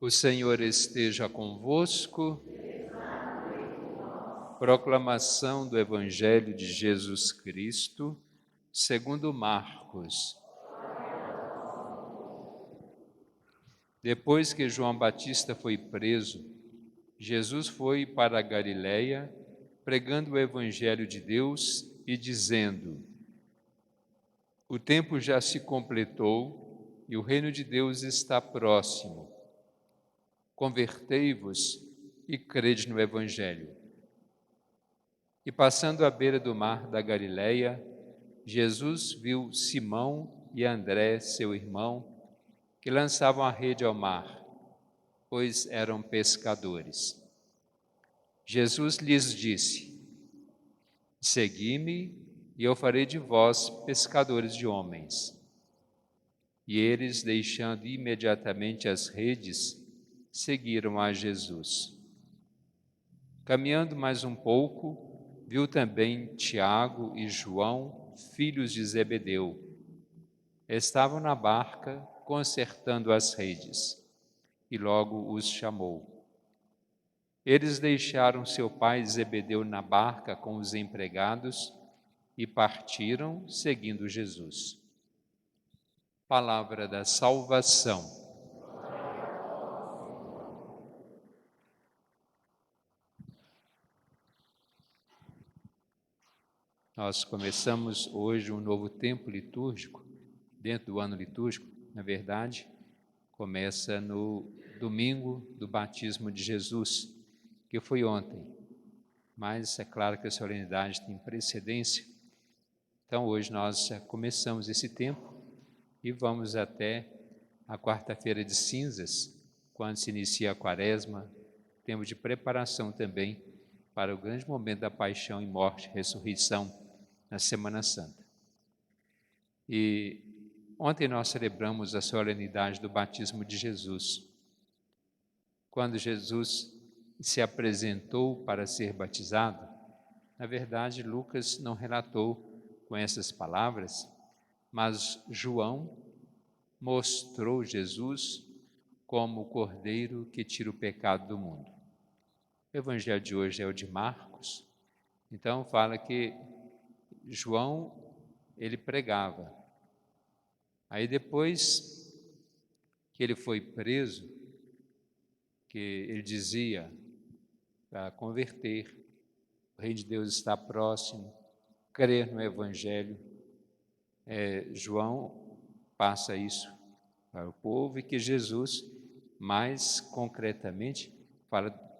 O Senhor esteja convosco. Proclamação do Evangelho de Jesus Cristo, segundo Marcos. Depois que João Batista foi preso, Jesus foi para a Galiléia, pregando o Evangelho de Deus e dizendo: O tempo já se completou e o reino de Deus está próximo. Convertei-vos e crede no Evangelho. E passando à beira do mar da Galiléia, Jesus viu Simão e André, seu irmão, que lançavam a rede ao mar, pois eram pescadores. Jesus lhes disse: Segui-me e eu farei de vós pescadores de homens. E eles, deixando imediatamente as redes, seguiram a Jesus. Caminhando mais um pouco, viu também Tiago e João, filhos de Zebedeu. Estavam na barca consertando as redes, e logo os chamou. Eles deixaram seu pai Zebedeu na barca com os empregados e partiram, seguindo Jesus. Palavra da salvação. Nós começamos hoje um novo tempo litúrgico, dentro do ano litúrgico, na verdade, começa no domingo do batismo de Jesus, que foi ontem, mas é claro que a solenidade tem precedência, então hoje nós já começamos esse tempo e vamos até a quarta-feira de cinzas, quando se inicia a quaresma, tempo de preparação também para o grande momento da paixão e morte, ressurreição, na Semana Santa. E ontem nós celebramos a solenidade do batismo de Jesus. Quando Jesus se apresentou para ser batizado, na verdade Lucas não relatou com essas palavras, mas João mostrou Jesus como o Cordeiro que tira o pecado do mundo. O Evangelho de hoje é o de Marcos, então fala que João, ele pregava. Aí depois que ele foi preso, que ele dizia para converter, o reino de Deus está próximo, crer no Evangelho, João passa isso para o povo e que Jesus, mais concretamente,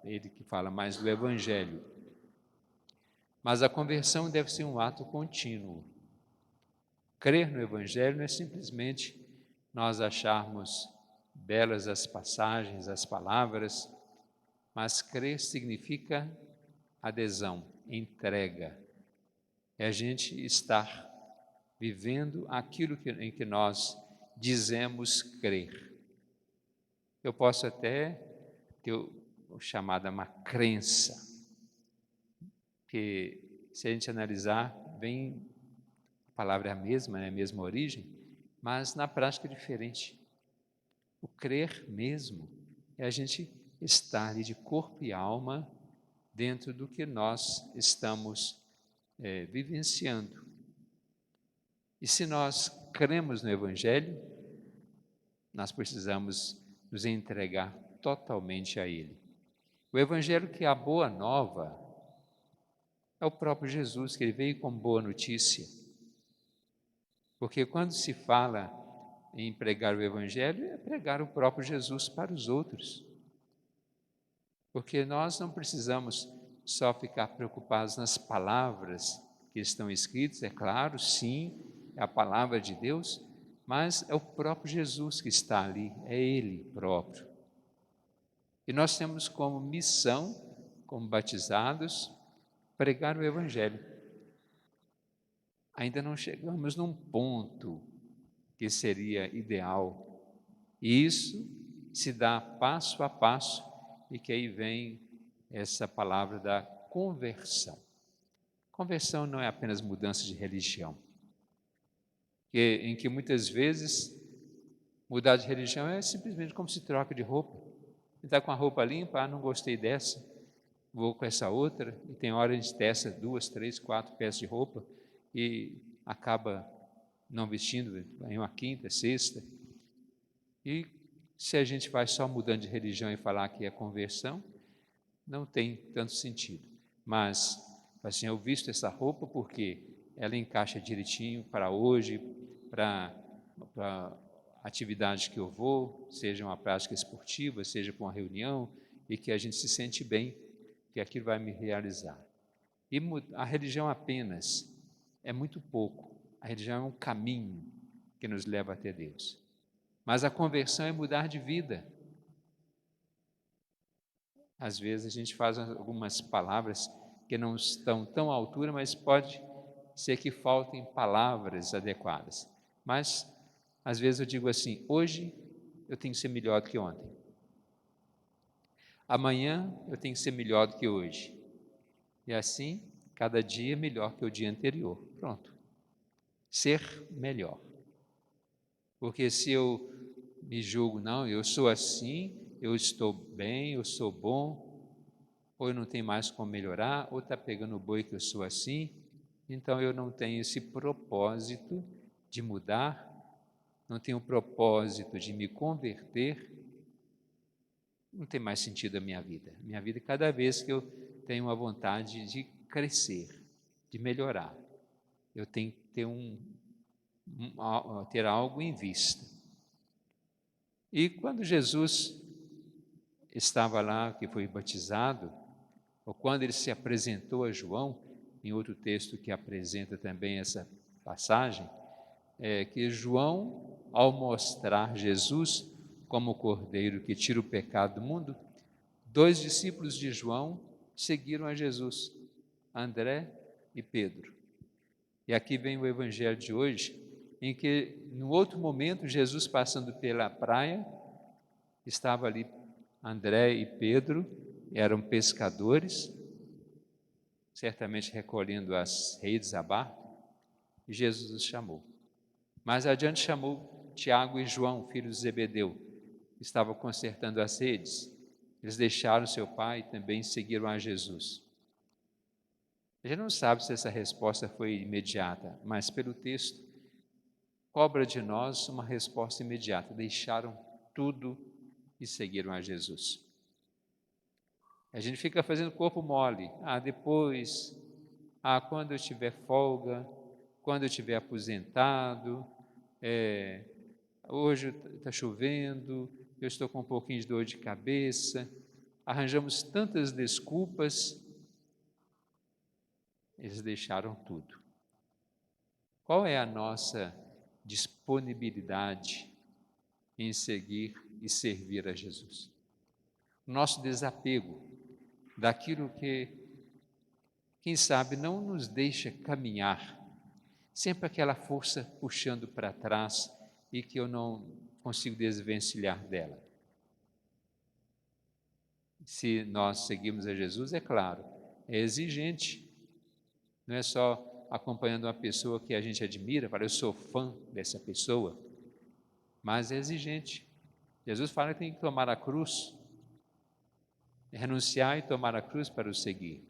ele que fala mais do Evangelho. Mas a conversão deve ser um ato contínuo. Crer no Evangelho não é simplesmente nós acharmos belas as passagens, as palavras, mas crer significa adesão, entrega. É a gente estar vivendo aquilo em que nós dizemos crer. Eu posso até ter o chamado uma crença, que se a gente analisar, vem, a palavra é a mesma, é a mesma origem, mas na prática é diferente. O crer mesmo é a gente estar ali de corpo e alma dentro do que nós estamos vivenciando. E se nós cremos no Evangelho, nós precisamos nos entregar totalmente a Ele. O Evangelho, que é a boa nova, é o próprio Jesus, que Ele veio com boa notícia. Porque quando se fala em pregar o Evangelho, é pregar o próprio Jesus para os outros. Porque nós não precisamos só ficar preocupados nas palavras que estão escritas, é claro, sim, é a palavra de Deus, mas é o próprio Jesus que está ali, é Ele próprio. E nós temos como missão, como batizados, pregar o Evangelho. Ainda não chegamos num ponto que seria ideal. E isso se dá passo a passo, e que aí vem essa palavra da conversão. Conversão não é apenas mudança de religião, em que muitas vezes mudar de religião é simplesmente como se troca de roupa. está com a roupa limpa, não gostei dessa, vou com essa outra, e tem hora a gente testa 2, 3, 4 peças de roupa e acaba não vestindo em uma quinta, sexta. E se a gente vai só mudando de religião e falar que é conversão, não tem tanto sentido. Mas, assim, eu visto essa roupa porque ela encaixa direitinho para hoje, para atividade que eu vou, seja uma prática esportiva, seja para uma reunião, e que a gente se sente bem, que aquilo vai me realizar. E a religião apenas é muito pouco. A religião é um caminho que nos leva até Deus. Mas a conversão é mudar de vida. Às vezes a gente faz algumas palavras que não estão tão à altura, mas pode ser que faltem palavras adequadas. Mas, às vezes eu digo assim, hoje eu tenho que ser melhor do que ontem. Amanhã eu tenho que ser melhor do que hoje. E assim, cada dia é melhor que o dia anterior. Pronto. Ser melhor. Porque se eu me julgo, não, eu sou assim, eu estou bem, eu sou bom, ou eu não tenho mais como melhorar, ou está pegando o boi que eu sou assim, então eu não tenho esse propósito de mudar, não tenho o propósito de me converter, não tem mais sentido a minha vida. Minha vida, cada vez que eu tenho uma vontade de crescer, de melhorar, eu tenho que ter ter algo em vista. E quando Jesus estava lá, que foi batizado, ou quando ele se apresentou a João, em outro texto que apresenta também essa passagem, que João, ao mostrar Jesus como o Cordeiro que tira o pecado do mundo, 2 discípulos de João seguiram a Jesus, André e Pedro. E aqui vem o evangelho de hoje, em que, no outro momento, Jesus passando pela praia, estava ali André e Pedro, eram pescadores, certamente recolhendo as redes a barco, e Jesus os chamou. Mais adiante chamou Tiago e João, filhos de Zebedeu, que estavam consertando as redes. Eles deixaram seu pai e também seguiram a Jesus. A gente não sabe se essa resposta foi imediata, mas pelo texto, cobra de nós uma resposta imediata. Deixaram tudo e seguiram a Jesus. A gente fica fazendo corpo mole. Depois, quando eu tiver folga, quando eu estiver aposentado, hoje está chovendo, eu estou com um pouquinho de dor de cabeça. Arranjamos tantas desculpas. Eles deixaram tudo. Qual é a nossa disponibilidade em seguir e servir a Jesus? O nosso desapego daquilo que, quem sabe, não nos deixa caminhar, sempre aquela força puxando para trás e que eu não consigo desvencilhar dela. Se nós seguimos a Jesus, é claro, é exigente, não é só acompanhando uma pessoa que a gente admira, fala, eu sou fã dessa pessoa, mas é exigente. Jesus fala que tem que tomar a cruz, renunciar e tomar a cruz para o seguir.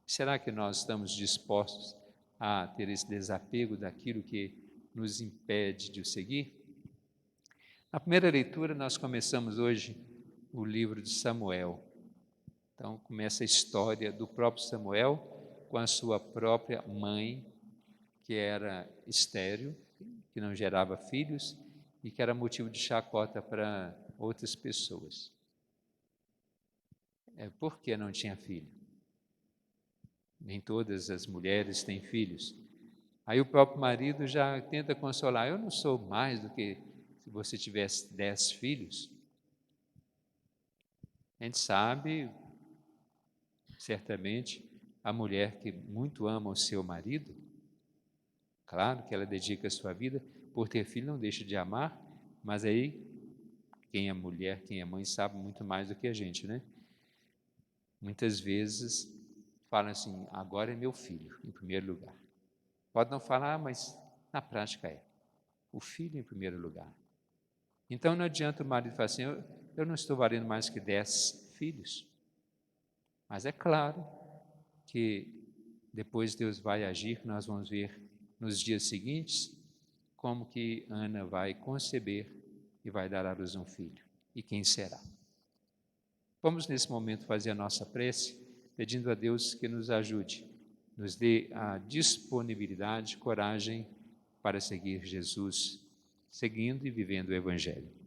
Será que nós estamos dispostos a ter esse desapego daquilo que nos impede de o seguir? Na primeira leitura, nós começamos hoje o livro de Samuel. Então, começa a história do próprio Samuel com a sua própria mãe, que era estéril, que não gerava filhos e que era motivo de chacota para outras pessoas. Por que não tinha filho? Nem todas as mulheres têm filhos. Aí o próprio marido já tenta consolar, eu não sou mais do que se você tivesse 10 filhos. A gente sabe, certamente, a mulher que muito ama o seu marido, claro que ela dedica a sua vida, por ter filho não deixa de amar, mas aí, quem é mulher, quem é mãe, sabe muito mais do que a gente, né? Muitas vezes falam assim, agora é meu filho, em primeiro lugar. Pode não falar, mas na prática é. O filho em primeiro lugar. Então não adianta o marido falar assim, eu não estou valendo mais que 10 filhos. Mas é claro que depois Deus vai agir, nós vamos ver nos dias seguintes, como que Ana vai conceber e vai dar à luz um filho. E quem será? Vamos nesse momento fazer a nossa prece, pedindo a Deus que nos ajude, nos dê a disponibilidade, coragem para seguir Jesus, seguindo e vivendo o Evangelho.